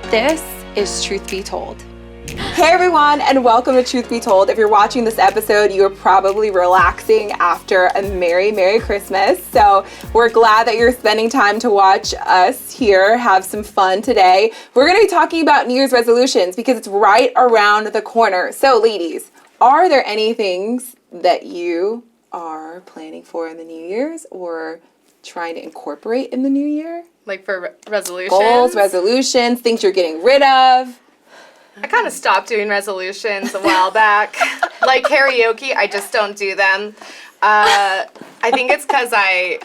This is Truth Be Told. Hey everyone, and welcome to Truth Be Told. If you're watching this episode, you are probably relaxing after a Merry Christmas. So we're glad that you're spending time to watch us here have some fun today. We're going to be talking about New Year's resolutions because it's right around the corner. So ladies, are there any things that you are planning for in the New Year's or trying to incorporate in the new year? Like for resolutions? Goals, resolutions, things you're getting rid of. I kind of stopped doing resolutions a while back. Like karaoke, I just don't do them. I think it's because I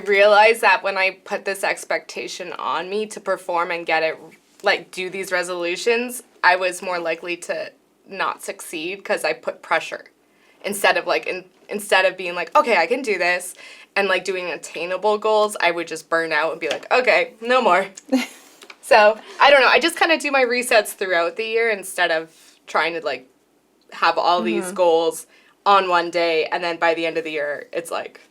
realized that when I put this expectation on me to perform and get it, like do these resolutions, I was more likely to not succeed because I put pressure. Instead of being like, okay, I can do this, and like doing attainable goals, I would just burn out and be like, okay, no more. So, I don't know. I just kind of do my resets throughout the year instead of trying to, like, have all these goals on one day, and then by the end of the year, it's like,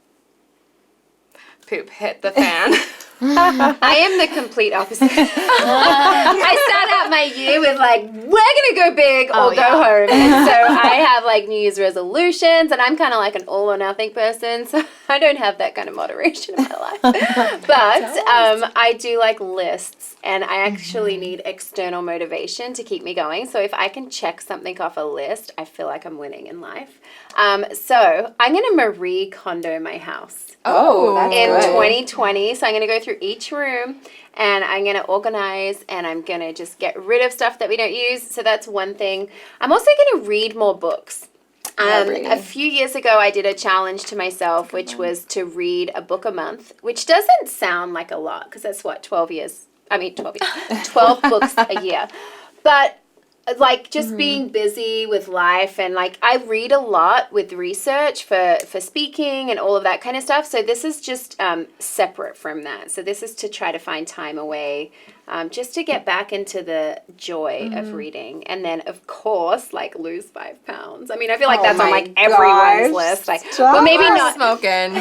poop hit the fan. I am the complete opposite. I start out my year with like, we're going to go big or go home. And so I have like New Year's resolutions, and I'm kind of like an all or nothing person. So I don't have that kind of moderation in my life. But I do like lists, and I actually need external motivation to keep me going. So if I can check something off a list, I feel like I'm winning in life. So I'm going to Marie Kondo my house. Oh, that's in good. 2020. So I'm going to go through each room, and I'm going to organize, and I'm going to just get rid of stuff that we don't use. So that's one thing. I'm also going to read more books. A few years ago, I did a challenge to myself, which was to read a book a month, which doesn't sound like a lot because that's what, 12 books a year. But like just being busy with life, and like I read a lot with research for speaking and all of that kind of stuff. So this is just separate from that. So this is to try to find time away just to get back into the joy of reading. And then of course, like lose 5 pounds. I mean, I feel like that's on like everyone's list. Like, well, maybe not smoking.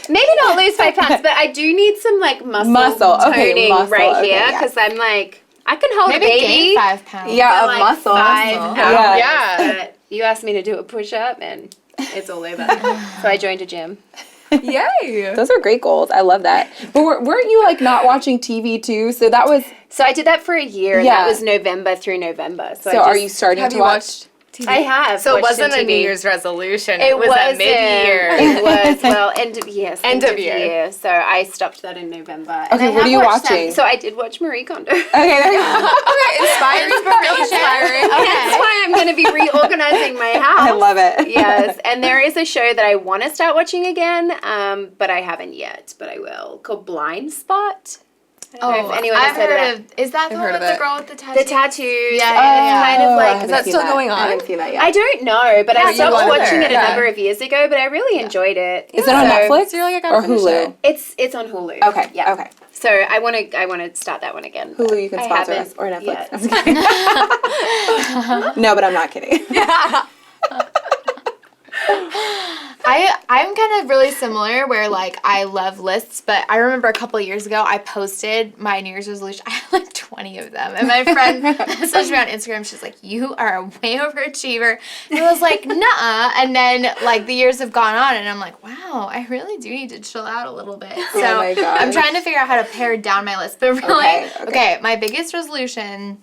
Maybe not lose 5 pounds, but I do need some like muscle toning right here because I'm like, I can hold a baby. Gain 5 pounds. Yeah, like muscle. 5 pounds. Yeah. But you asked me to do a push-up, and it's all over. So I joined a gym. Yay. Those are great goals. I love that. But weren't you like not watching TV too? So that was. So I did that for a year, and that was November through November. So are you starting to watch? I have. So it watched wasn't some a TV. New Year's resolution. It was at mid-year. It was, well, end of year. So I stopped that in November. And Okay, I what have are you watched watching? So I did watch Marie Kondo. Okay, there you go. Inspiring. That's why I'm going to be reorganizing my house. I love it. Yes, and there is a show that I want to start watching again, but I haven't yet, but I will, called Blind Spot. I don't know if anyone has heard of it. Is that the one with the girl with the tattoo? The tattoos. Yeah. Kind of like, Is that still going on? I haven't seen that yet. I don't know, but I you stopped wonder. watching it a Yeah. number of years ago, but I really enjoyed it. Is it on Netflix So you're like, I gotta or finish Hulu? it. It's on Hulu. Okay. Yeah. Okay. So I want to start that one again. Hulu, you can I sponsor haven't us or Netflix. yet. I'm just kidding. No, but I'm not kidding. I'm kind of really similar where like I love lists, but I remember a couple of years ago I posted my New Year's resolution. I had like 20 of them, and my friend messaged me on Instagram. She's like, "You are a way overachiever." And I was like, "Nuh-uh." And then like the years have gone on, and I'm like, "Wow, I really do need to chill out a little bit." So my gosh. I'm trying to figure out how to pare down my list. But really, Okay. okay, my biggest resolution.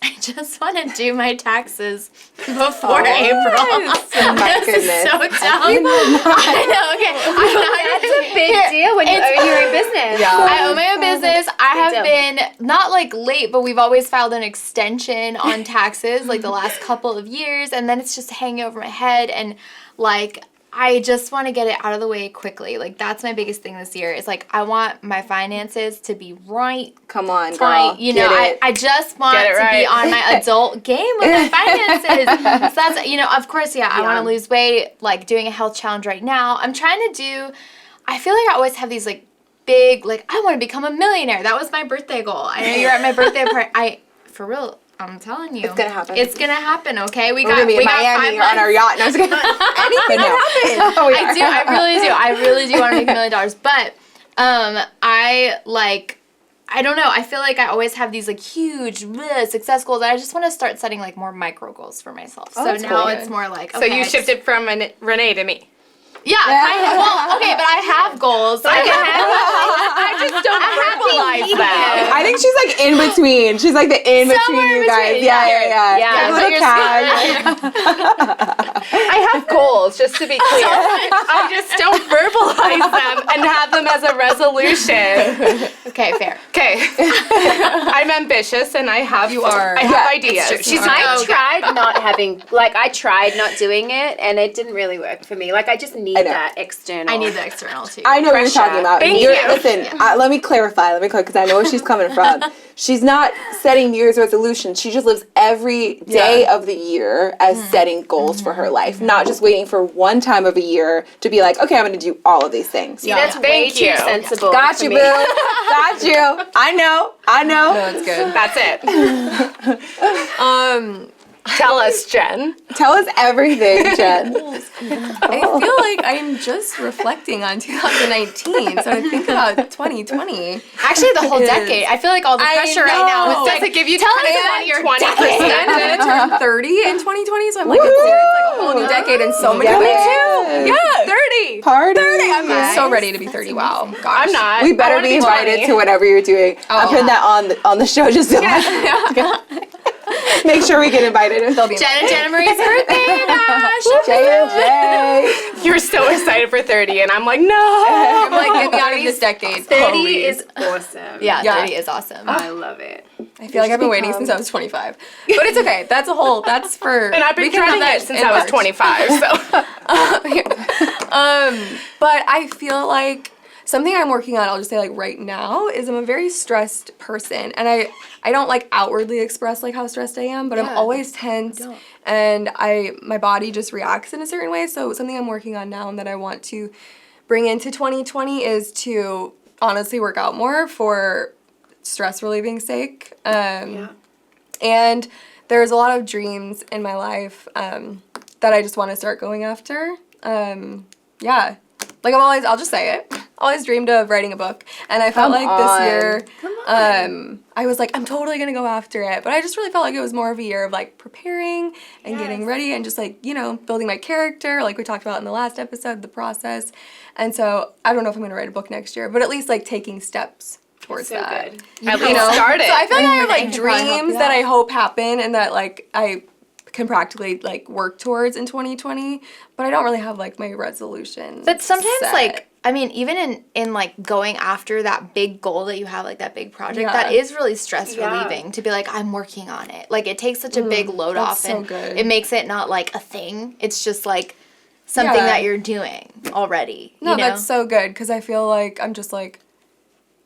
I just want to do my taxes before April. My This is goodness. so dumb. I know, okay. That's a big deal when you own your own business. I own my own business. I have deal. been, not like late, but we've always filed an extension on taxes like the last couple of years, and then it's just hanging over my head, and like, I just want to get it out of the way quickly. Like, that's my biggest thing this year. Is like, I want my finances to be right. Come on, girl. Fine. You know, I just want Get it to be right. on my adult game with my finances. So that's, you know, of course, I want to lose weight, like doing a health challenge right now. I'm trying to do, I feel like I always have these like big, like, I want to become a millionaire. That was my birthday goal. I know you're at my birthday party. For real, I'm telling you. It's gonna happen. It's gonna happen, okay? We're gonna be in Miami or on our yacht. No, I was gonna, anything can happen. Oh, I do. I really do want to make $1 million. But I like I don't know. I feel like I always have these like huge success goals. I just want to start setting like more micro goals for myself. So that's now cool. it's more like, So okay, you I just- shifted from Renee to me. Yeah, kind of. Well, okay, but I have goals. I just don't verbalize them. I think she's like in between. She's like the in between Somewhere in you guys. between, Yeah. Yeah, Like so little you're tag. I have goals, just to be clear. I just don't verbalize them and have them as a resolution. Okay, fair. Okay. I'm ambitious and I have I have ideas. She's I tried not doing it, and it didn't really work for me. Like, I just need I know. that external. I need the external too. I know what you're Pressure. talking about. Thank you. Listen, let me clarify, because I know where she's coming from. She's not setting New Year's resolutions. She just lives every day of the year as setting goals for her life, not just waiting for one time of a year to be like, okay, I'm going to do all of these things. See, that's way Thank too you. sensible. Got for you, me. boo. Got you. I know. No, it's good. That's it. Tell us, Jen. Tell us everything, Jen. I feel like I'm just reflecting on 2019, so I think about 2020. Actually, the whole decade. I feel like all the I pressure right now. know. It's Does like, it give you tell us kind of about your 20%? And I'm gonna turn 30 in 2020, so I'm like, it's like a whole new decade and so many Yeah. things. Me too. Yeah, 30. Party. I'm so ready to be 30. Wow. Gosh. I'm not. We I better wanna be invited 20. to whatever you're doing. I'm putting that on the show just so make sure we get invited. They'll be Jen and Jenna Marie's birthday bash. J&J. You're so excited for 30, and I'm like, no. I'm like, get me out of this decade. 30 please. is awesome. Yeah, Yeah. 30 is awesome. I love it. I feel like I've been waiting since I was 25. But it's okay. That's for. And I've been we can trying have it that since in I was March. 25, so. But I feel like something I'm working on, I'll just say like right now, is I'm a very stressed person. And I don't like outwardly express like how stressed I am, but I'm always tense and my body just reacts in a certain way. So something I'm working on now and that I want to bring into 2020 is to honestly work out more for stress relieving sake. And there's a lot of dreams in my life that I just want to start going after. Yeah. Like I'll just say it. Always dreamed of writing a book, and I felt like this year, I was like, I'm totally gonna go after it. But I just really felt like it was more of a year of like preparing and getting ready and just like, building my character, like we talked about in the last episode, the process. And so I don't know if I'm gonna write a book next year, but at least like taking steps towards So that. good. At least start it. So I feel like I have like could probably help dreams you that out. I hope happen and that like I can practically like work towards in 2020, but I don't really have like my resolutions. But sometimes, set. like, I mean, even in like going after that big goal that you have, like that big project, Yeah. that is really stress Yeah. relieving to be like, I'm working on it. Like, it takes such a big load that's off, so and good. it makes it not like a thing. It's just like something Yeah. that you're doing already. No, you know? that's so good because I feel like I'm just like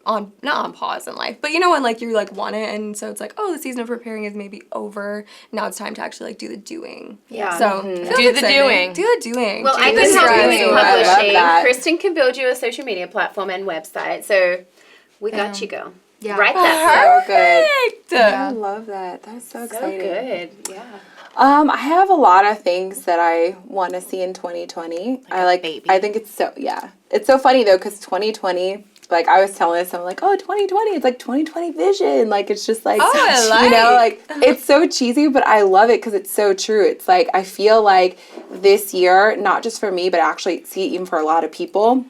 not on pause in life, but when like you like want it, and so it's like, oh, the season of preparing is maybe over. Now it's time to actually like do the doing. Yeah. So Do the doing. Do the doing. Well, do I the can help you stress. with doing. I love publishing. that. Kristen can build you a social media platform and website. So we got you, girl. Yeah. Write that. So good. Perfect. I love that. That's so So exciting. good. Yeah. I have a lot of things that I want to see in 2020. I think it's so funny though, because 2020, like I was telling us, I'm like, oh, 2020, it's like 2020 vision. Like it's just like, like it's so cheesy, but I love it because it's so true. It's like, I feel like this year, not just for me, but actually see it even for a lot of people,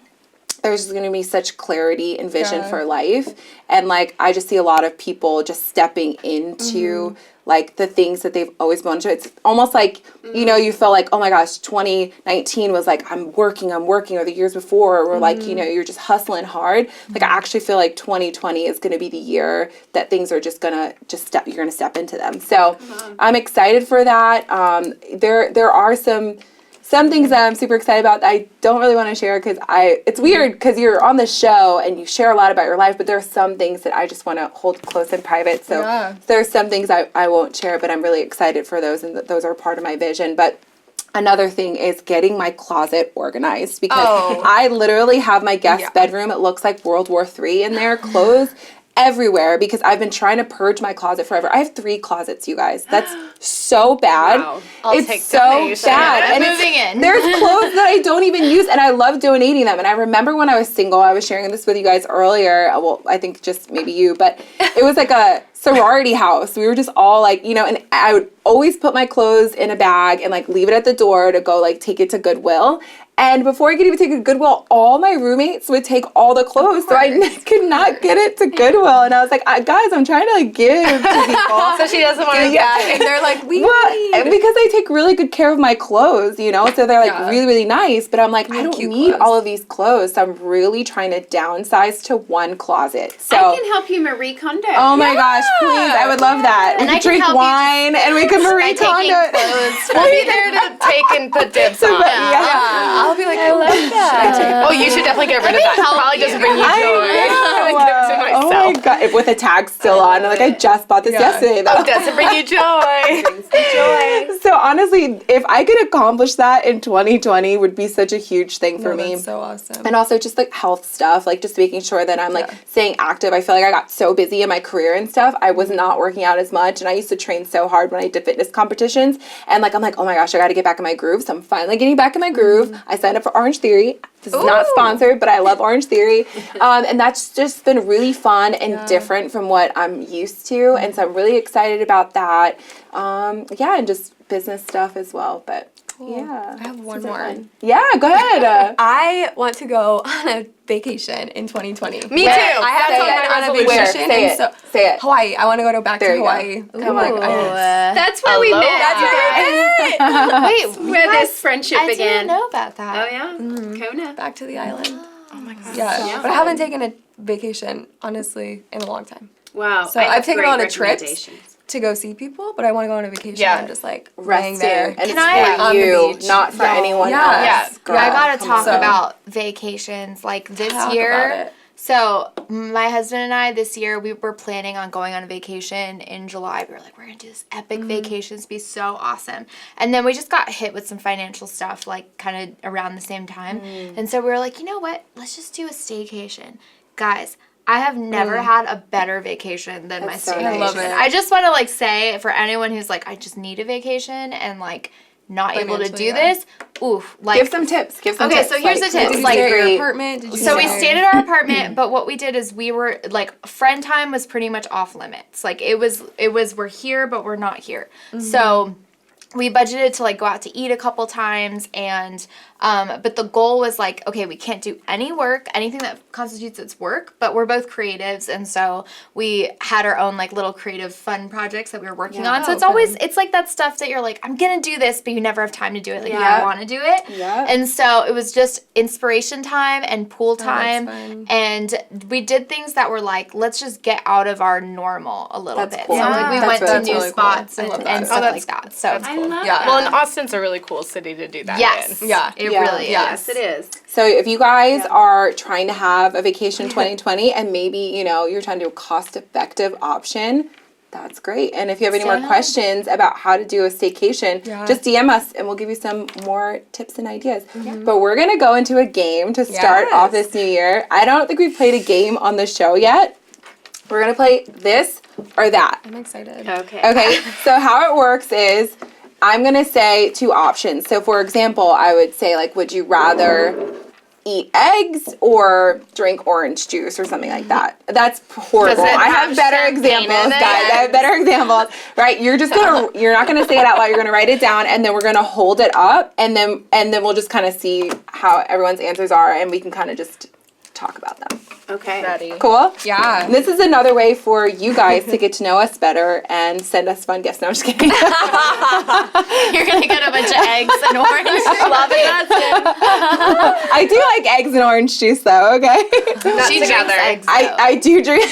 there's just going to be such clarity and vision for life. And like, I just see a lot of people just stepping into like the things that they've always wanted to. It's almost like, you feel like, oh my gosh, 2019 was like, I'm working, or the years before, or like, you're just hustling hard. Like, I actually feel like 2020 is going to be the year that things are just going to you're going to step into them. So I'm excited for that. There are some things that I'm super excited about that I don't really want to share because it's weird because you're on the show and you share a lot about your life, but there are some things that I just want to hold close and private. So there's some things I won't share, but I'm really excited for those, and those are part of my vision. But another thing is getting my closet organized because I literally have my guest bedroom. It looks like World War III in there, clothes everywhere because I've been trying to purge my closet forever. I have 3 closets, you guys. That's so bad. Wow. It's take so donations. bad. I'm And it's- moving in. There's clothes that I don't even use, and I love donating them. And I remember when I was single, I was sharing this with you guys earlier. Well, I think just maybe you, but it was like a sorority house. We were just all like, you know, and I would always put my clothes in a bag and like leave it at the door to go like take it to Goodwill. And before I could even take it to Goodwill, all my roommates would take all the clothes, so I could not get it to Goodwill. And I was like, guys, I'm trying to like give to people. So she doesn't want to Yeah. get And they're like, we Well, need. and because I take really good care of my clothes, you know, so they're like Yeah. really, really nice. But I'm like, I don't cute need clothes. all of these clothes. So I'm really trying to downsize to one closet. So, I can help you Marie Kondo. oh my gosh, please, I would love that. We And I could can drink help you wine and we could Marie by taking Kondo. clothes We'll be there to take and put dibs on. Yeah. I'll be like, I love that. Oh, you should definitely get rid of that. help Probably you. doesn't bring you I joy. know. Give it to Oh my myself. god, with a tag still on. Like I just bought this yesterday though. Oh, doesn't bring you joy. So honestly, if I could accomplish that in 2020 would be such a huge thing for No, me. that's so awesome. And also just like health stuff, like just making sure that I'm like staying active. I feel like I got so busy in my career and stuff. I was not working out as much, and I used to train so hard when I did fitness competitions. And like I'm like, oh my gosh, I got to get back in my groove. So I'm finally getting back in my groove. I signed up for Orange Theory. This is not sponsored, but I love Orange Theory. And that's just been really fun and different from what I'm used to. And so I'm really excited about that. Yeah, and just business stuff as well. But yeah. I have one These are more. fun. Yeah, go ahead. I want to go on a vacation in 2020. Me too. I have Say gone it. on a Resolution. vacation. Say and it. so- Say it. Hawaii. I want to go back There to you go. Hawaii. Come on. That's where we met. That's you guys. Wait, Where this friendship I began. didn't know about that. Oh yeah, Kona. Back to the island. Oh my god. Yeah, but I haven't taken a vacation honestly in a long time Wow. So I have I've taken great a lot of trips. recommendations. to go see people. But I want to go on a vacation. Yeah. And just like laying Resting. there. And it's I- for on the you, beach. not for anyone Yes. else. Yeah. Girl, I gotta come talk on. about vacations. Like this Talk year. about it. So my husband and I this year we were planning on going on a vacation in July. We were like, we're gonna do this epic vacation. It's be so awesome. And then we just got hit with some financial stuff like kind of around the same time. And so we were like, you know what? Let's just do a staycation. Guys, I have never had a better vacation than That's my so staycation. nice. I love it. I just want to like say for anyone who's like, I just need a vacation and like not able to Financially, do yeah. this. Oof. Like Give some tips. Give some Okay, tips. so here's the Like, tips. Did you Like, stay at your great. apartment? Did you so we stay- stayed at our apartment, but what we did is we were like friend time was pretty much off limits. Like it was we're here but we're not here. So we budgeted to like go out to eat a couple times and but the goal was like, okay, we can't do any work, anything that constitutes its work, but we're both creatives and so we had our own like little creative fun projects that we were working on. So it's always it's like that stuff that you're like, I'm gonna do this, but you never have time to do it. Like Yeah. you want to do it. Yeah. And so it was just inspiration time and pool time. fun. And we did things that were like, let's just get out of our normal a little That's bit. cool. So like we Yeah. went That's to new really cool. spots I and, love that. and Oh, stuff that's like that. So I love Yeah. that. Well, and Austin's a really cool city to do that yes. in. Yeah. It Yeah. really is. Yes. Yes, it is. So if you guys are trying to have a vacation 2020 and maybe, you know, you're trying to do a cost-effective option, that's great. And if you have any more questions about how to do a staycation, just DM us and we'll give you some more tips and ideas. But we're going to go into a game to start off this new year. I don't think we've played a game on the show yet. We're going to play this or that. I'm excited. Okay. Okay, so how it works is I'm going to say 2 options. So for example, I would say like, would you rather eat eggs or drink orange juice or something like that? That's horrible. Does it I have have better champagne examples, in guys. it? I have better examples. Right? You're not gonna say it out loud. You're gonna write it down and then we're gonna hold it up and then we'll just kind of see how everyone's answers are and we can kind of just talk about them. Okay. Ready. Cool? Yeah. And this is another way for you guys to get to know us better and send us fun gifts. No, I'm just kidding. You're gonna get a bunch of eggs and orange. Love it. I do like eggs and orange juice though, okay? Not She together. drinks eggs. I do drink.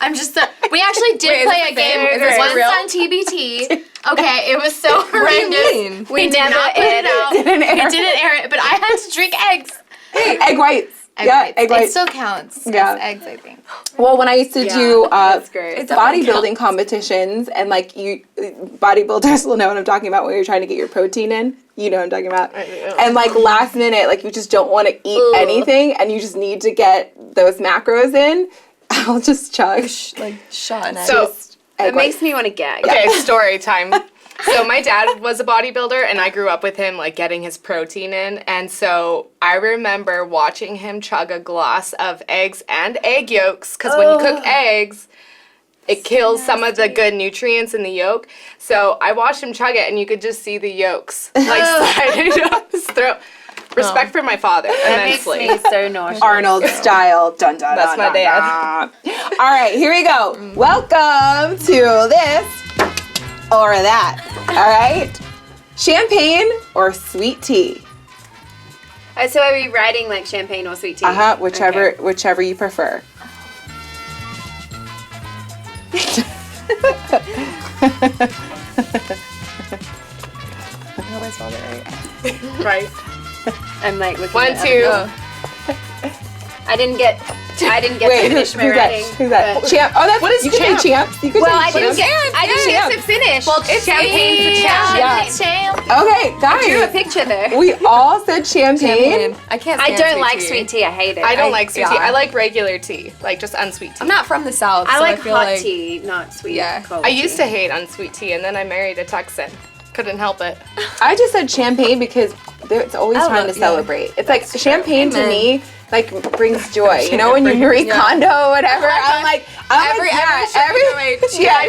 I'm just we actually did Wait, is play this a game is this once real? on TBT. Okay, it was so What do horrendous. you mean? We did not put it out. Didn't air. We didn't air it, but I had to drink eggs. Egg whites. Egg yeah, whites. egg It whites. still counts Yeah. as eggs, I think. Well, when I used to do That's great. It definitely bodybuilding competitions, and like you, bodybuilders will know what I'm talking about when you're trying to get your protein in. You know what I'm talking about. And like last minute, like you just don't want to eat anything, and you just need to get those macros in. I'll just chug. Like shot in So Egg It makes me want to gag. okay, story time. So my dad was a bodybuilder, and I grew up with him, like getting his protein in. And so I remember watching him chug a glass of eggs and egg yolks, because when you cook eggs, it kills some of the good nutrients in the yolk. So I watched him chug it, and you could just see the yolks like sliding up his throat. Respect for my father, That makes immensely. me so nauseous. Arnold style. Dun, dun, That's dun, my dun, dad. dun. All right, here we go. Welcome to this or that. All right. Champagne or sweet tea? So are we writing like champagne or sweet tea? Whichever you prefer. I hope I spelled it right. Right. I'm like looking 1, it up. 2. Oh. I didn't get to finish my who's writing. that? Who's that? but- Champ. Oh, that's What is you can champ? say champs. You can Well, I say didn't champs. get to finish. Well, champagne's the champ. Champ. Okay, Drew a guys. picture though. We all said champagne. I can't. I stand don't sweet like tea. sweet tea. I hate it. I don't like sweet tea. yeah. I like regular tea, like just unsweet tea. I'm not from the South, I so like I feel hot like tea, not sweet. Yeah. cold I used tea. to hate unsweet tea, and then I married a Texan. Couldn't help it. I just said champagne because it's always I trying love- to yeah. celebrate. It's like champagne to Amen. me like brings joy. You know, when you Marie Yeah. Kondo or whatever, I'm like every I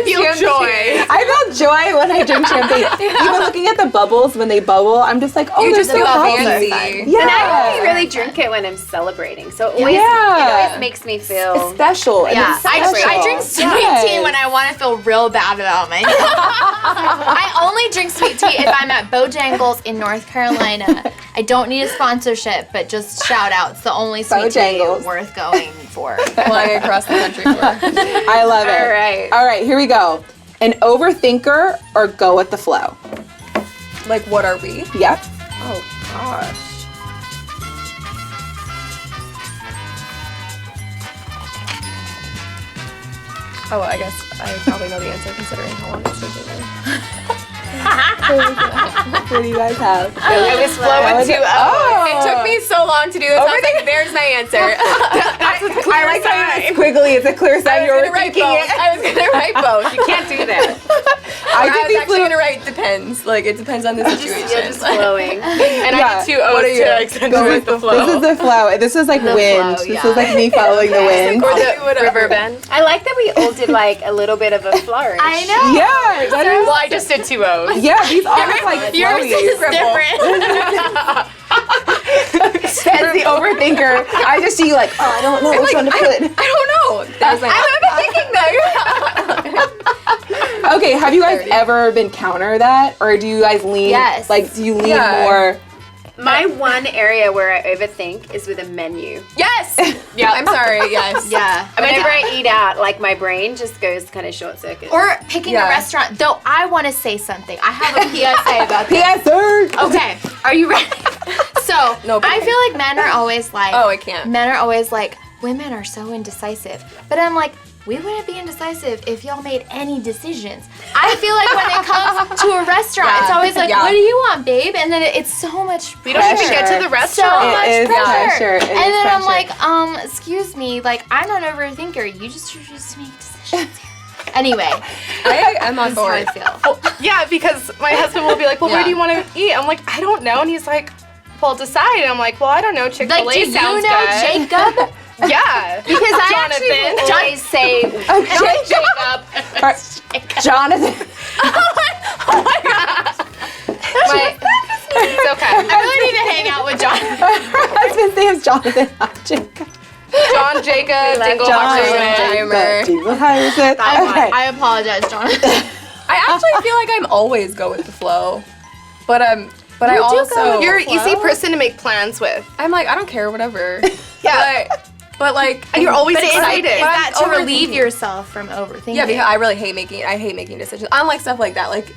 feel joy. I feel joy when I drink champagne. Even looking at the bubbles when they bubble, I'm just like, oh, You they're just so feel healthy. fancy. Yeah, And I only really drink it when I'm celebrating. So it always, Yeah. it always makes me feel. It's special. and Yeah, it's I special. drink sweet Yes. tea when I want to feel real bad about myself. I only drink sweet tea if I'm at Bojangles in North Carolina. I don't need a sponsorship, but just shout out. It's the only sweet tea Bojangles. worth going for. flying across the country for. I love it. All right. All right, here we go. An overthinker or go with the flow? Like, what are we? Yep. Oh gosh. Oh, well, I guess I probably know the answer considering how long it's taking me. What do you guys have? I was flowing too. Oh. It took me so long to do this. I was like, there's my answer. I like how it's squiggly. It's a clear sign you're thinking it. I was gonna write both. You can't do that. I I could was be actually fluent. gonna write depends. Like, it depends on the situation. You're just flowing. And Yeah. I did 2 O's What are you? to accentuate the flow. This is the flow. This is like wind. flow, This yeah. is like me following the wind. or I'll do the whatever. river bend. I like that we all did like a little bit of a flourish. I know. Yeah, that is. Well, I just did 2 O's. Yeah, these are like Yours is flowies. different. Says the overthinker. I just see you like, oh, I don't know which one to put. I don't know. There's my Okay, have you guys ever been counter that, or do you guys lean? Yes. Like, do you lean Yeah. more? My one area where I overthink is with a menu. Yes. Yeah. I'm sorry. Yes. Yeah. Whenever I eat out, like my brain just goes kind of short circuit. Or picking Yeah. a restaurant. Though I want to say something. I have a PSA about this. Yes, sir. Okay, are you ready? So, No, I feel like men are always like, Oh, I can't. men are always like, women are so indecisive. But I'm like, we wouldn't be indecisive if y'all made any decisions. I feel like when it comes to a restaurant, it's always like, Yeah. what do you want, babe? And then it's so much We don't even get to the so restaurant. much It is pressure. pressure. It And is then I'm pressure. like, excuse me, like, I'm not an overthinker. You just refuse to make decisions here. Anyway, I am on that's how I board. feel. Yeah, because my husband will be like, well, where Yeah. do you want to eat? I'm like, I don't know. And he's like, well, decide. And I'm like, well, I don't know. Chick-fil-A Like, do you sounds know good. Jacob? Yeah. because I Jonathan. actually will always say, Jacob. Jonathan. It's okay. I really need to hang out with John. Her husband's name's Jonathan, not Jacob. John Jacob Dingle John Huxley. Jacob Harrison. Okay. I apologize, John. I actually feel like I'm always go with the flow, but I also You're an easy person to make plans with. I'm like, I don't care, whatever. Yeah. But like, And you're always But is excited. that to overthinking. relieve yourself from overthinking? yeah, because I hate making decisions. Unlike stuff like that, like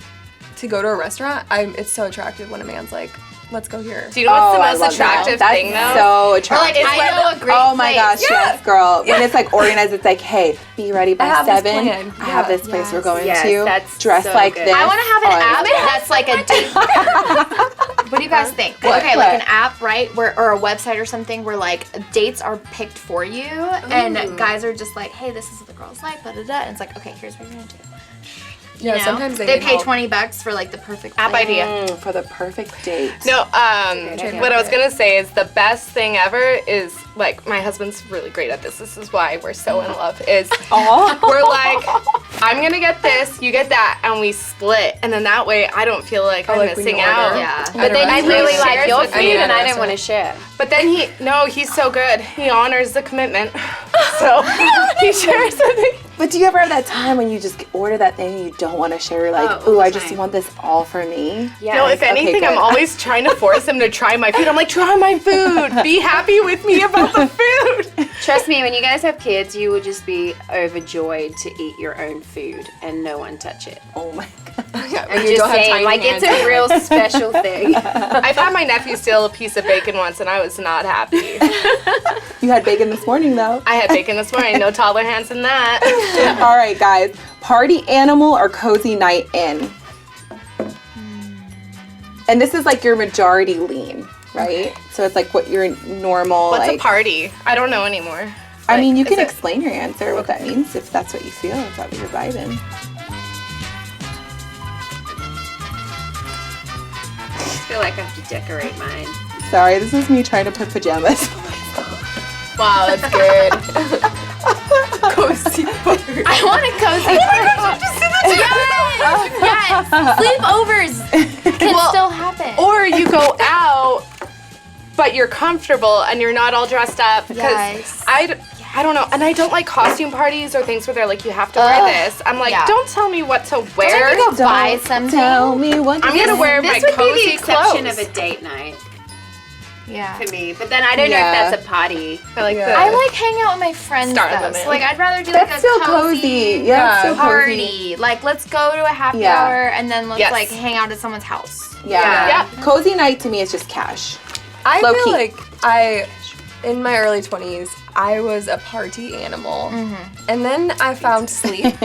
to go to a restaurant, it's so attractive when a man's like, let's go here. Do you know what's Oh, I the love most attractive that. thing, though? That's so attractive. Or like, I know a great Oh my place. gosh, yes, girl. When it's like organized, it's like, hey, be ready by I have this 7. plan. I have Yeah. this place we're Yes. going Yes, to. that's Dress so like good. this. I want to have an Oh, app that's like a date. What do you guys think? What? Okay, What? like an app, right? Where or a website or something where like dates are picked for you, and guys are just like, hey, this is what the girl's like, da da da. And it's like, okay, here's what you're gonna do. Yeah, You know? sometimes they they need pay help. $20 for like the perfect App play. idea. For the perfect date. No, idea. what I was gonna say is the best thing ever is like my husband's really great at this. This is why we're so in love. Is Aw. we're like, I'm gonna get this, you get that, and we split, and then that way I don't feel like I'm like when missing you out. order. Yeah. But then I you really shares like your with food, me. and I Yeah, didn't want to share. But then he's so good. He honors the commitment, so he shares with me. But do you ever have that time when you just order that thing and you don't want to share? You're like, Oh, all ooh, the I just time. want this all for me. Yeah. No, if Okay, anything, I'm good. always trying to force him to try my food. I'm like, try my food. Be happy with me about the food. Trust me, when you guys have kids, you will just be overjoyed to eat your own food and no one touch it. Oh my god. I'm you just don't have saying, tiny like it's hands. a real special thing. I've had my nephew steal a piece of bacon once, and I was not happy. You had bacon this morning though. I had bacon this morning. No toddler hands in that. All right, guys. Party animal or cozy night in? And this is like your majority lean, right? So it's like what your normal. What's like, a party? I don't know anymore. I mean, you Is can it- explain your answer, what that means, if that's what you feel, if that's what you're vibing. I feel like I have to decorate mine. Sorry, this is me trying to put pajamas. Wow, that's good. Cozy party. I want a cozy party. Yes, sleepovers can still happen. Or you go out, but you're comfortable and you're not all dressed up. Because Yes. I don't know. And I don't like costume parties or things where they're like, you have to wear this. I'm like, Yeah. don't tell me what to wear. Don't you go buy Don't something? Tell me what I'm gonna wear my This would be cozy the exception clothes. of a date night Yeah. for me. But then I don't know Yeah. if that's a party. I like Yeah. the I like hanging out with my friends Star though. limit. So, like I'd rather do That's like a still cozy, cozy. Yeah, it's so cozy. party. Like let's go to a happy Yeah. hour and then let's Yes. like hang out at someone's house. Yeah. Yeah. Cozy night to me is just cash. I Low feel key. like in my early 20s, I was a party animal. And then I found sleep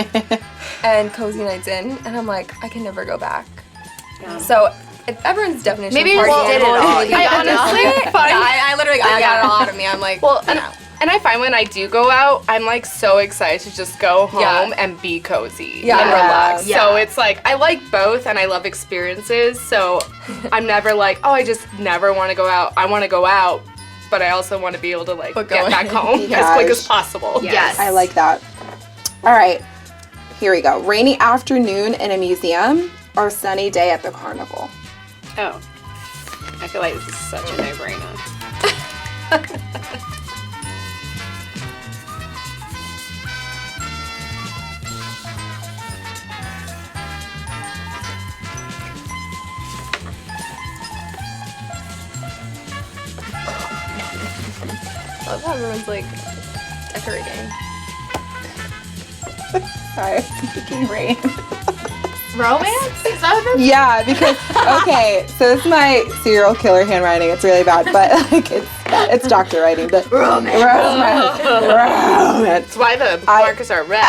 and cozy nights in, and I'm like, I can never go back. Yeah. So if everyone's definition Maybe of you party just did it animal is all. maybe You I got it all. honestly find I literally got it all out of me. I'm like, well, yeah. and I find when I do go out, I'm like so excited to just go home Yeah. and be cozy Yeah. and relax. Yeah. So it's like I like both and I love experiences. So I'm never like, oh, I just never want to go out. I want to go out, but I also want to be able to like But get go back in. home as Gosh. quick as possible. Yes. I like that. All right, here we go. Rainy afternoon in a museum or sunny day at the carnival? Oh. I feel like this is such a no-brainer. I love how everyone's like decorating. Sorry, it's making rain. Romance? Is that what Yeah, because okay, so this is my serial killer handwriting. It's really bad, but like it's doctor writing. But romance. That's why the markers are red.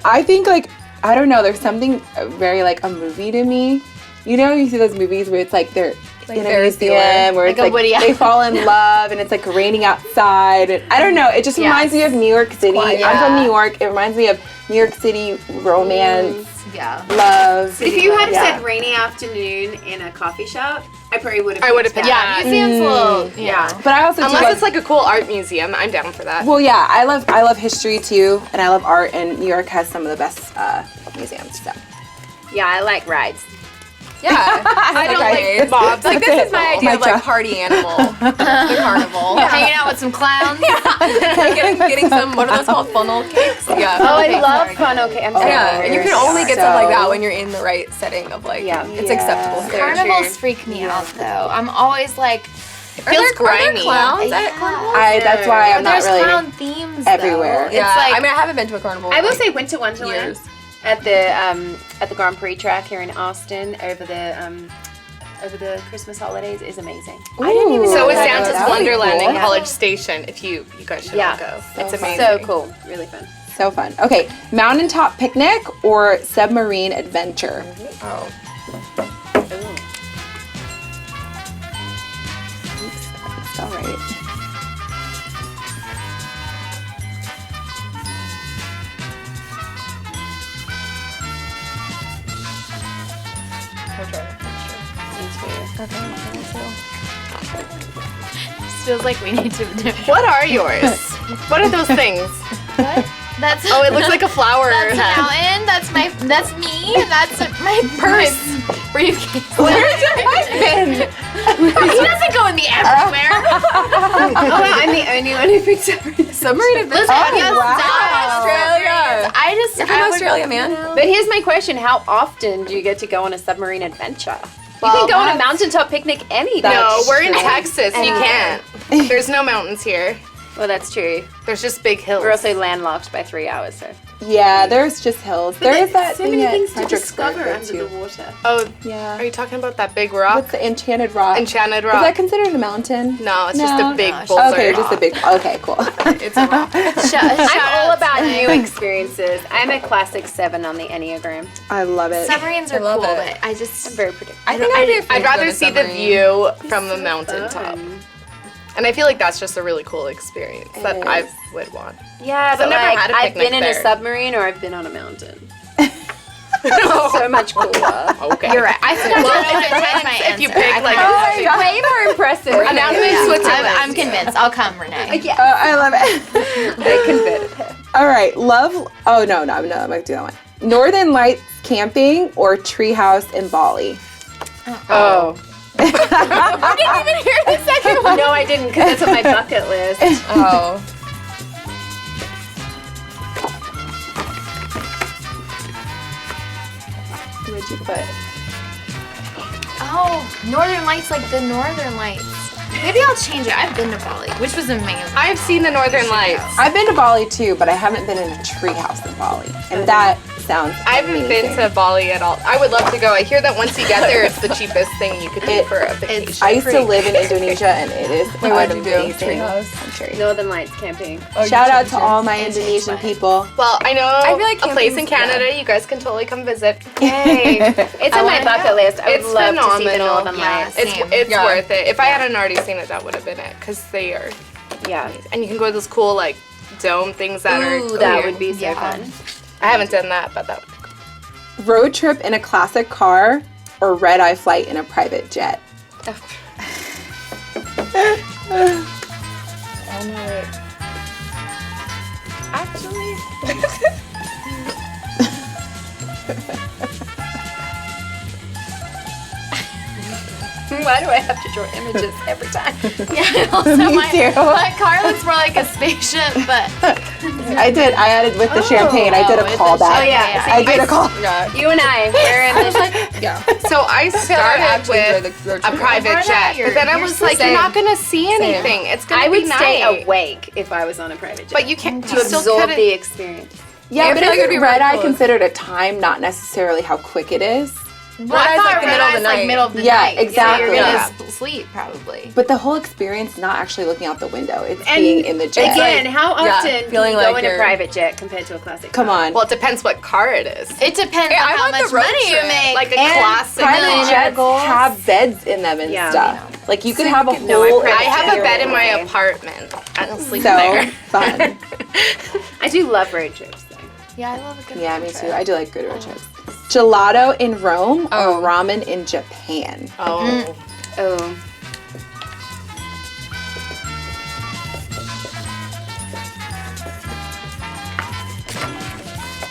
I think like I don't know. There's something very like a movie to me. You know, you see those movies where it's like they're Like in a Ferris museum Bueller. where Like it's a like Woody they Allen. fall in love and it's like raining outside. And I don't know. It just reminds me of New York City. quiet. I'm from Yeah. New York. It reminds me of New York City romance, Yeah. love. If you had Yeah. said rainy afternoon in a coffee shop, I probably would have. I would have picked Yeah, that. museum's a little. Yeah. But I also do Unless love, it's like a cool art museum, I'm down for that. well, yeah, I love history too, and I love art, and New York has some of the best museums. So. Yeah, I like rides. Yeah. I don't like mobs. Like That's this it. is my Oh idea my of like God. party animal. The carnival. Hanging out with some clowns. getting some, what are those called? Funnel cakes? Yeah. Oh, I Okay, love sorry. funnel cake. I'm Oh, sorry. Yeah, and you can Yes. only get stuff like that So- when you're in the right setting of like, Yeah. it's Yeah. acceptable here. Carnivals freak me out though. I'm always like, feels Are there grimy. clowns Yeah. at carnivals? That's why I'm not there's really. clown themes though. everywhere. It's Yeah, like, I mean, I haven't been to a carnival. I will in, say Winter Wonderland years. at the Grand Prix track here in Austin over the Christmas holidays is amazing. I didn't even So know is that. Santa's That would be Wonderland cool. in College Station. If you guys should all go, it's fun. amazing. So cool, really fun. So fun. Okay, mountaintop picnic or submarine adventure? Oh. Feels like we need to do. What are yours? What are those things? What? That's Oh, it looks like a flower that's a head. mountain. That's me. That's my purse. Briefcase. Where's your husband? He doesn't go with me everywhere. Oh, I'm the only one who picked up. Submarine adventure. Listen, wow. Australia. I just You're from I would- Australia, man. But here's my question: how often do you get to go on a submarine adventure? You Well, can go on a that's- mountaintop picnic any day. No, we're in true. Texas. You can't. There's no mountains here. Well, that's true. There's just big hills. We're also landlocked by 3 hours, so. Yeah, there's just hills. There is that so thing many at things to Fredericksburg, discover though, under too. the water. Oh, Yeah. are you talking about that big rock? What's the Enchanted Rock? Enchanted Is Rock. that considered a mountain? No, it's just No. a big No, boulder. Okay, just a big. Okay, cool. It's a rock. I'm all about new experiences. I'm a classic 7 on the Enneagram. I love it. Submarines are love cool, it. but I just I'm very predictable. I think I'd be afraid I'd to go rather to see the submarine. view from the mountaintop. And I feel like that's just a really cool experience that It I is. would want. Yeah, but I've never like, had a I've picnic been in a there. submarine or I've been on a mountain. So much cooler. Okay. You're right. I think I changed my answer. If you pick like Way more impressive. a mountain in Switzerland. I'm convinced. I'll come, Renee. Yeah. I love it. They converted her. All right, love. Oh no, I'm gonna do that one. Northern Lights camping or treehouse in Bali. Oh. I didn't even hear the second one. No, I didn't, because it's on my bucket list. Oh. What'd you put? Oh, Northern Lights, like the Northern Lights. Maybe I'll change it. I've been to Bali, which was amazing. I've seen the Northern Lights. I've been to Bali too, but I haven't been in a treehouse in Bali, and that sounds. I haven't been amazing. to Bali at all. I would love to go. I hear that once you get there, it's the cheapest thing you could do for a vacation. I used to live in Indonesia, and it is Wait, what'd you do? amazing Treehouse? country. Northern Lights camping. Oh, Shout you out to changed all yours. my Indonesian people. Well, I know I feel like a place in camping's- Canada. You guys can totally come visit. Yay. It's on my wanna bucket list. I would It's love to see the phenomenal. Northern Yeah. Lights. It's Same. it's worth it. If I hadn't already seen it, that would have been it. Because they are, Yeah. and you can go to those cool like dome things that are. Ooh, that weird. would be so Yeah. fun. I haven't done that, but that would be cool. Road trip in a classic car or red eye flight in a private jet. Actually, Why do I have to draw images every time? Yeah, also Me my, too. my car looks more like a spaceship, but I did. I added with the champagne. I did a with the callback. Oh, yeah. I did a call. Yeah. You and I, we're in the Yeah. so I started actually enjoy with the road a trip. private Why not? jet, You're- but then I you're was so like, you're same. not gonna see anything. It's gonna I would be stay night. awake if I was on a private jet. But you can't. to You still absorb couldn't. the experience. Yeah, I but feel like it'd isn't be really red eye cool. considered a time, not necessarily how quick it is? well, Red eye's I thought like the red middle of eye's the like night. middle of the Yeah, night. exactly. So you're Yeah. gonna sleep probably. But the whole experience, not actually looking out the window, it's And being in the jet. Again, how yeah, often can feeling you go like in a you're- private jet compared to a classic Come car? on. Well, it depends what car it is. It depends Yeah, on I how want the much road money you trip. make. Like a and classic private millionaire jets goals. have beds in them and Yeah. stuff. Like you could have a No, whole. I I have a bed in my experience. apartment. I don't sleep So there. fun. I do love road trips though. Yeah, I love a good Yeah, road me trip. too. I do like good road trips. Gelato in Rome Oh. or ramen in Japan. Oh. Oh.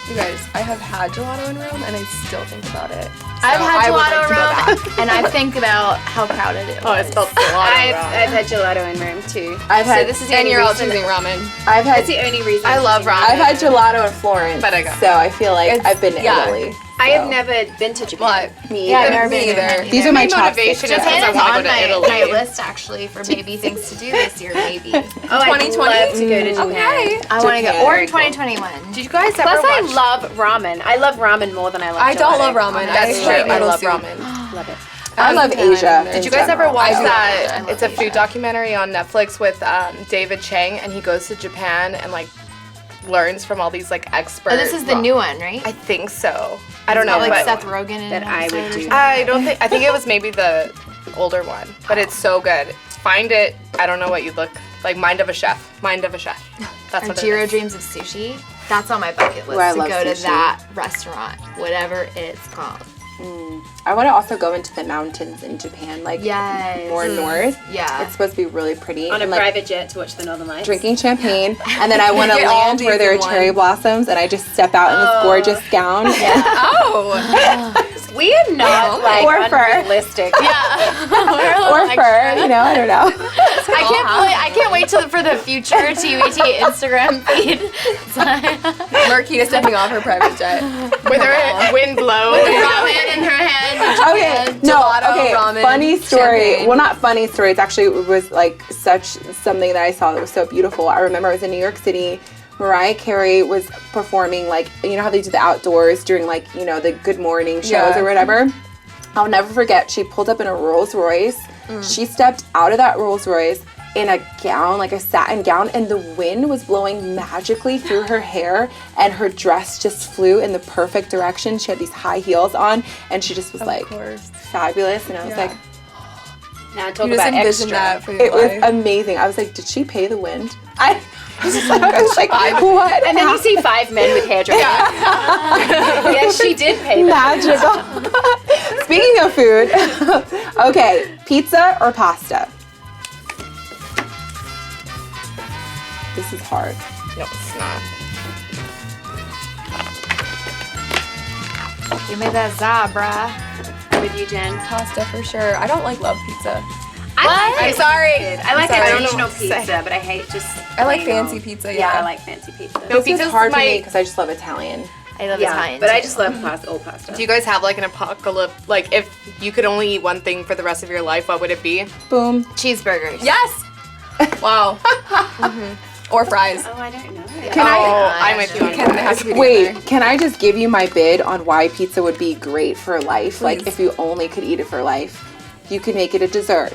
You guys, I have had gelato in Rome and I still think about it. I've So had I would like gelato to go back. Rome, and I think about how crowded it was. Oh, I spelled gelato I've wrong. had gelato in Rome too. I've had. So this is the And only you're all reason. choosing ramen. I've had. That's the only reason. I I'm love choosing ramen. I've had gelato in Florence, But I got- so I feel like It's- I've been to yeah. Italy. I have so. never been to Japan. What? Me Yeah, I've either. never Me been either. either. These are my My motivation chopsticks. is Japan I is wanna go on to my Italy. list actually for maybe things to do this year, maybe. Oh, I'd 2020? love to go to Japan. Okay. I want to go. Japan. Or Very in cool. 2021. Did you guys ever Plus, I watch? love ramen. I love ramen more than I love. I don't gelato. love ramen. That's I true. like I noodle love soup. ramen. Love it. I love Asia. Did you guys ever watch I do. that? I It's a love food Asia. documentary on Netflix with David Chang, and he goes to Japan and like learns from all these like experts. Oh, this is the new one, right? I think so. I don't know, like but Seth Rogen and That I would do. I don't think. I think it was maybe the older one, but it's so good. Find it. I don't know what you look like. Mind of a Chef. Mind of a Chef. That's Or what it Jiro is. Dreams of Sushi. That's on my bucket list Ooh, I to love go to sushi. that restaurant, whatever it's called. I want to also go into the mountains in Japan, like Yes. more north. Yeah. It's supposed to be really pretty. On a and, like, private jet to watch the Northern Lights. drinking champagne, and then I want to Get all land where these there are in one. cherry blossoms, and I just step out in this gorgeous gown. We are not like Or fur. unrealistic. Or fur, you know, I don't know. I can't wait for the future TBT Instagram feed. Marquita stepping off her private jet. With her wind blow. Ramen in her hand. Okay, no, Gelato, okay, ramen, funny story. champagne. Well, not funny story. It's actually, it was like such something that I saw that was so beautiful. I remember I was in New York City. Mariah Carey was performing, like, you know how they do the outdoors during, like, you know, the Good Morning shows Yeah. or whatever. I'll never forget, she pulled up in a Rolls Royce. She stepped out of that Rolls Royce in a gown, like a satin gown, and the wind was blowing magically through her hair, and her dress just flew in the perfect direction. She had these high heels on, and she just was like course. fabulous. And I was Yeah. like, Now talk You just about envision extra. that for your it was life. amazing. I was like, did she pay the wind? I was like, what? And then you see 5 men with hairdryers. Yes, she did pay that. Magical. Speaking of food, okay, pizza or pasta? This is hard. No, it's not. Give me that Zabra. With you, Jen. Pasta for sure. I don't like love pizza. I'm sorry. I like Sorry. the I don't know original what to pizza, say. but I hate just. I like plain fancy old- pizza, Yeah, yeah. I like fancy pizza. No, This is pizza's hard for my- me because I just love Italian. I love Yeah, Italian. but I too. just love pasta, all pasta. Do you guys have like an apocalypse? Like, if you could only eat one thing for the rest of your life, what would it be? Boom. cheeseburgers. Yes! Wow. Or fries. Oh, I don't know. Can I'm with you on Can they that. have to be together. Wait, can I just give you my bid on why pizza would be great for life? Like, Please. if you only could eat it for life, you could make it a dessert.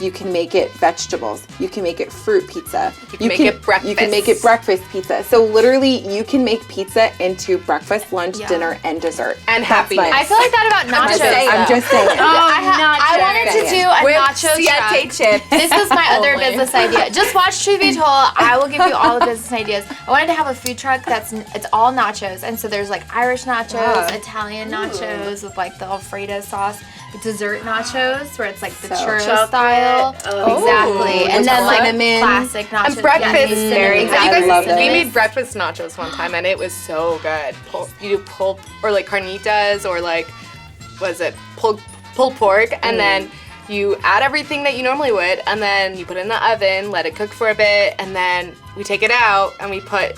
You can make it vegetables. You can make it fruit pizza. You can make it breakfast. You can make it breakfast pizza. So literally, you can make pizza into breakfast, lunch, Yeah. dinner, and dessert. And That's happiness. I feel like that about nachos. I'm just saying. I wanted to do a With nacho Siete truck. chips. This is my other Only. business idea. Just watch Truth Be Told. I will give you all the business ideas. I wanted to have a food truck it's all nachos, and so there's like Irish nachos, Yeah. Italian nachos with like the Alfredo sauce, dessert nachos where it's like the So- churro Chocolate. style. Oh. Exactly, and then like cinnamon. classic nachos. And breakfast. Yeah, Very exactly. You guys, love those. we made breakfast nachos one time, and it was so good. You do pulled or like carnitas or like, was it pulled pork, and then you add everything that you normally would, and then you put it in the oven, let it cook for a bit, and then we take it out and we put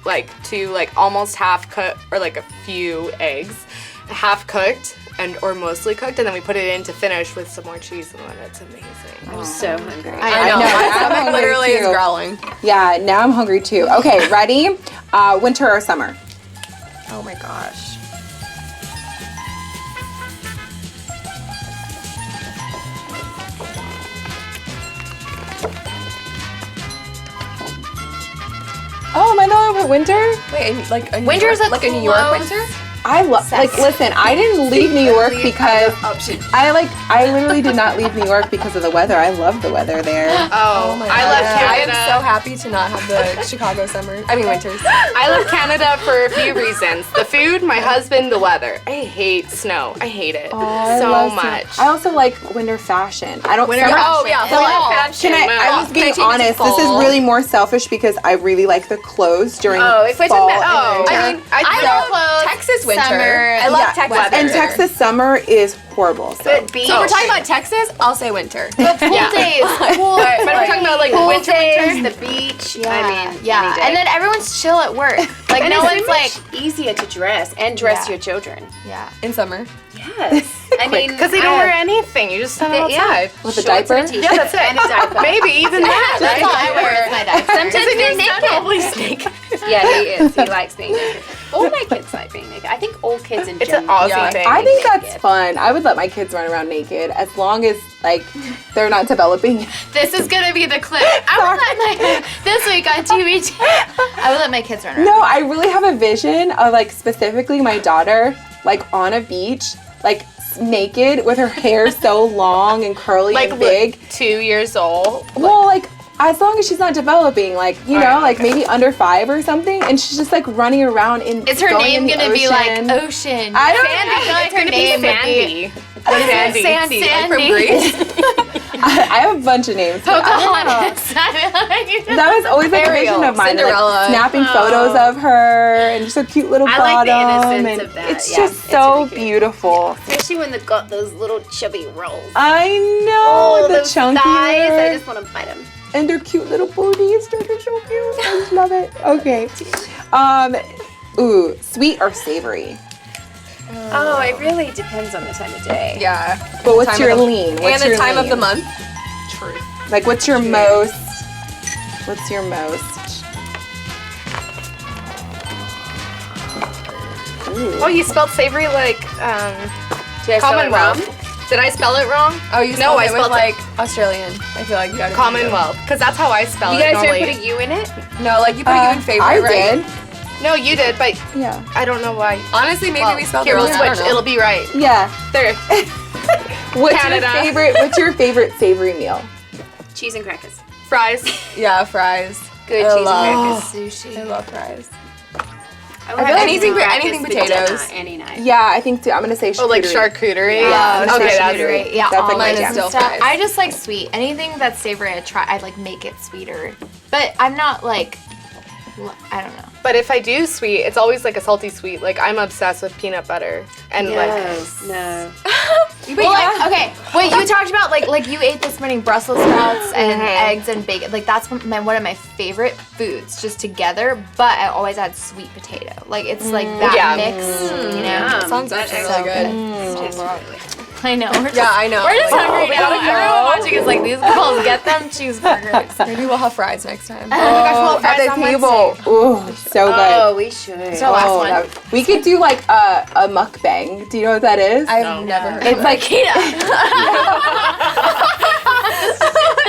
like two like almost half cooked or like a few eggs, half cooked and or mostly cooked, and then we put it in to finish with some more cheese, and then it's amazing. I'm so hungry. I know. know. My I'm stomach hungry literally is too. growling. Yeah, now I'm hungry too. Okay, ready? Winter or summer? Oh my gosh. Oh, am I the one with winter? Wait, like a New Winter's York, a like a New York close- winter? I love, like, listen, I didn't leave New York because Option. I literally did not leave New York because of the weather. I love the weather there. Oh, my I love God. Canada. I'm so happy to not have the Chicago summer. I mean winters. I love Canada for a few reasons. The food, my husband, the weather. I hate snow. I hate it I so love much. I also like winter fashion. I don't. Winter summer- fashion. Oh yeah, Fall. fall. Fashion. Can Well, I'm just being can I change it to honest. This is fall? really more selfish because I really like the clothes during Oh, if we're fall talking about- and winter. I mean, I love clothes. Texas winter. Summer. I love Yeah, Texas weather. and winter. Texas summer is horrible. So. But beach. So if we're talking about Texas, I'll say winter. Pool days. Pool. But if we're talking about like pool winter, days, the beach. Yeah, I mean, yeah, any day. and then everyone's chill at work. Like And no it's one's so like, much easier to dress and dress Yeah. your children. yeah. In summer. Yes. I mean, because they don't wear anything. You just stand outside. With a shorts and diaper? t-shirt Yeah, that's it. and a diaper. Maybe even that. That's all I wear is my diaper. Sometimes they're naked. Always naked. Yeah, he is. He likes being naked. All my kids like being naked. I think all kids in It's an general. Aussie Yeah. thing. I think that's naked. fun. I would let my kids run around naked as long as like they're not developing. This is gonna be the clip. I would let my this week on TBT. I would let my kids run around. No, I really have a vision of like specifically my daughter like on a beach, like naked with her hair so long and curly like and big. 2 years old. Well, like as long as she's not developing, like, you know, like maybe under 5 or something, and she's just like running around in. Is her going in name the gonna be like ocean. Ocean? I don't Sandy. know. I feel like her name would be Sandy. Sandy, like from Sandy. Greece. I have a bunch of names. but I don't know. Pocahontas. That was always like a vision of mine, Cinderella. like snapping photos of her and just a cute little I like the bottom. innocence and of that, it's yeah, just it's so really cute. beautiful. Especially when they've got those little chubby rolls. I know the those chunky thighs, I just want to bite them. and their cute little booties. They're so cute. I just love it. Okay. Ooh, sweet or savory? Oh, it really depends on the time of day. Yeah. But what's Time your of the- lean? What's And the your time of the lean? month. Like, what's your most? What's your most? Ooh. Oh, you spelled savory like Did I spell it Commonwealth. wrong? Did I spell it wrong? Oh, you No, spelled I it with spelled like Australian. I feel like you gotta do Commonwealth, because that's how I spell You it guys normally. don't put a U in it? you. No, like you put you in favorite, I right? did. No, you did, but Yeah. I don't know why. Honestly, maybe we spelled Here, it we'll wrong. I don't switch. know. It'll be right. Yeah. There. What's Canada. your favorite? What's your favorite savory meal? Cheese and crackers. Fries. Yeah, fries. Good I cheese love- and crackers. Sushi. I love fries. I feel like anything potatoes. Any night. Yeah, I think too. I'm gonna say charcuterie. Oh, like charcuterie. Yeah, Okay, that's Charcuterie. Yeah, That's like my almonds jam. and Still stuff. fries. I just like sweet. Anything that's savory, I like make it sweeter. But I'm not like, I don't know. But if I do sweet, it's always like a salty sweet. Like I'm obsessed with peanut butter and Yes. No. Well, like, okay, what you talked about, like you ate this morning Brussels sprouts and eggs and bacon. Like that's one of my favorite foods, just together. But I always add sweet potato. Like it's like that Yeah. mix, you know. That sounds actually really good. I know. Yeah, I know. We're just Like, hungry now. Everyone watching is like, these girls get them cheeseburgers. Maybe we'll have fries next time. Oh, at the table. Ooh, so good. Oh, we should. So last one. that- we could do like a mukbang. Do you know what that is? I've never heard It's of like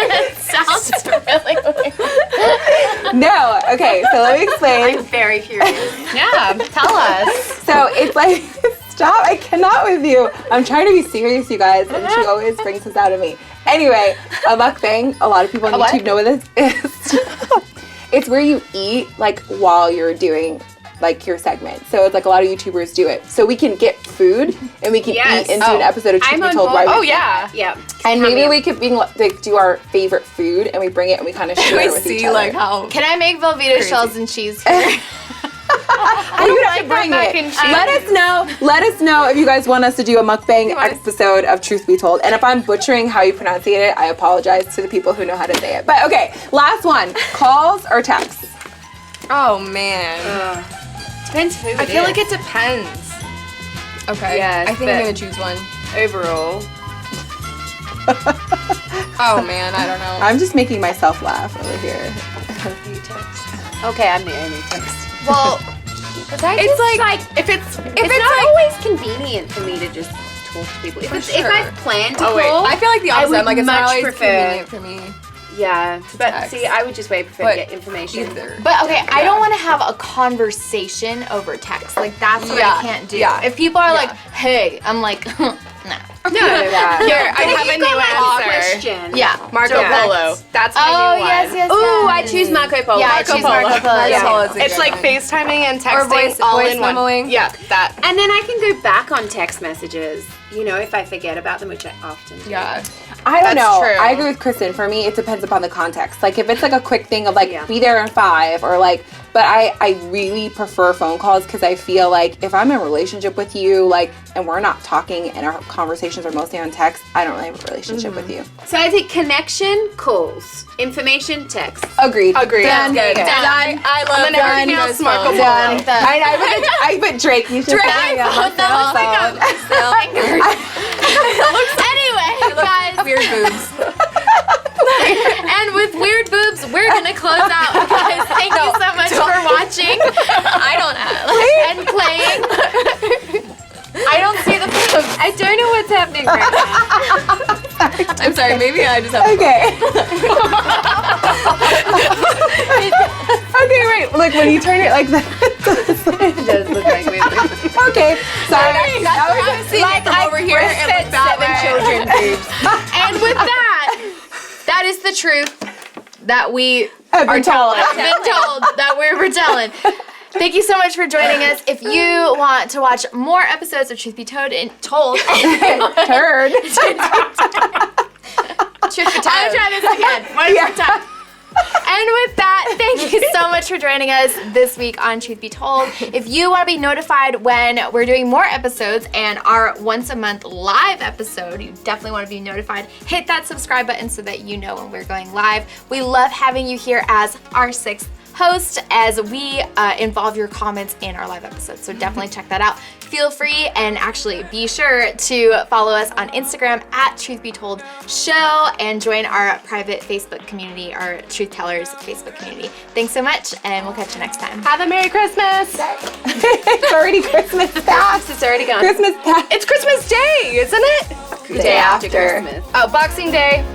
It sounds really weird. no. Okay, so let me explain. I'm very curious. yeah, tell us. So it's like, stop, I cannot with you. I'm trying to be serious, you guys, and she always brings this out of me. Anyway, a mukbang, a lot of people on what? YouTube know what this is. It's where you eat, like, while you're doing, like, your segment. So it's like a lot of YouTubers do it. So we can get food, and we can Yes. eat into an episode of Truth I'm Be on Told. board. Why Oh we- yeah. Yeah. And maybe Come we could be, like, do our favorite food, and we bring it, and we kind of share We it with each see other. like how. Can I make Velveeta shells and cheese here? I don't have to bring mac it. and cheese. Let us know if you guys want us to do a mukbang episode of Truth Be Told. And if I'm butchering how you pronounce it, I apologize to the people who know how to say it. But okay, last one. Calls or texts? Oh man. Depends who I feel like it depends. Okay. Yes, I think I'm but- gonna choose one. overall. Oh man, I don't know. I'm just making myself laugh over here. Okay, I'm the only text. Well, Because I It's just like- like If it's it's not always convenient for me to just talk to people. If sure. I've planned to Oh, wait. call, I feel like the opposite. would I'm like it's not much always prefer- convenient for me yeah. But text. see, I would just prefer But to get information. either. but okay, I don't want to have a conversation over text. Like that's what Yeah, I can't do. yeah. If people are Yeah. like, "Hey," I'm like, "Nah." No. Yeah. here, I have a new answer. Question. Yeah. Marco Direct. Polo. That's my Oh new yes, one. yes. Ooh, I yes. choose Marco Polo. Yeah, I Marco choose Polo. Marco Polo. Marco yeah. Polo is a It's good like one. FaceTiming and texting voice all in one. memoing. Yeah, that. And then I can go back on text messages, you know, if I forget about them, which I often do. Yeah. I don't That's know. true. I agree with Kristen. For me, it depends upon the context. Like if it's like a quick thing of like Yeah. be there in 5 or like, but I really prefer phone calls because I feel like if I'm in a relationship with you, like, and we're not talking and our conversations are mostly on text, I don't really have a relationship with you. So I think connection, calls, information, text. Agreed. Agreed. Done. Good. Done. I love And then everything done. else, Marco Polo. Done. I put Drake. You should Drake. say it. That looks like Anyway, guys, Weird boobs. and with weird boobs, we're gonna close out. Guys, thank you so much for watching I don't know. and playing. I don't see the boobs. I don't know what's happening right now. I'm sorry. Maybe I just have. Okay. Okay, wait. Look, when you turn it like that. It does look like we're Okay. Sorry. I'm seeing it from over here. It looks that way. And with that, that is the truth. that we I've been told. that we were telling. Thank you so much for joining us. If you want to watch more episodes of Truth Be Told, Turd. Truth Be Told. I'm trying this again. One more time. And with that, thank you so much for joining us this week on Truth Be Told. If you want to be notified when we're doing more episodes and our once a month live episode, you definitely want to be notified. Hit that subscribe button so that you know when we're going live. We love having you here as our 6th host as we involve your comments in our live episodes. So definitely check that out. Feel free and actually be sure to follow us on Instagram at Truth Be Told Show and join our private Facebook community, our Truth Tellers Facebook community. Thanks so much, and we'll catch you next time. Have a Merry Christmas. It's already Christmas past. It's already gone. Christmas past. It's Christmas Day, isn't it? The day after. Christmas. Oh, Boxing Day.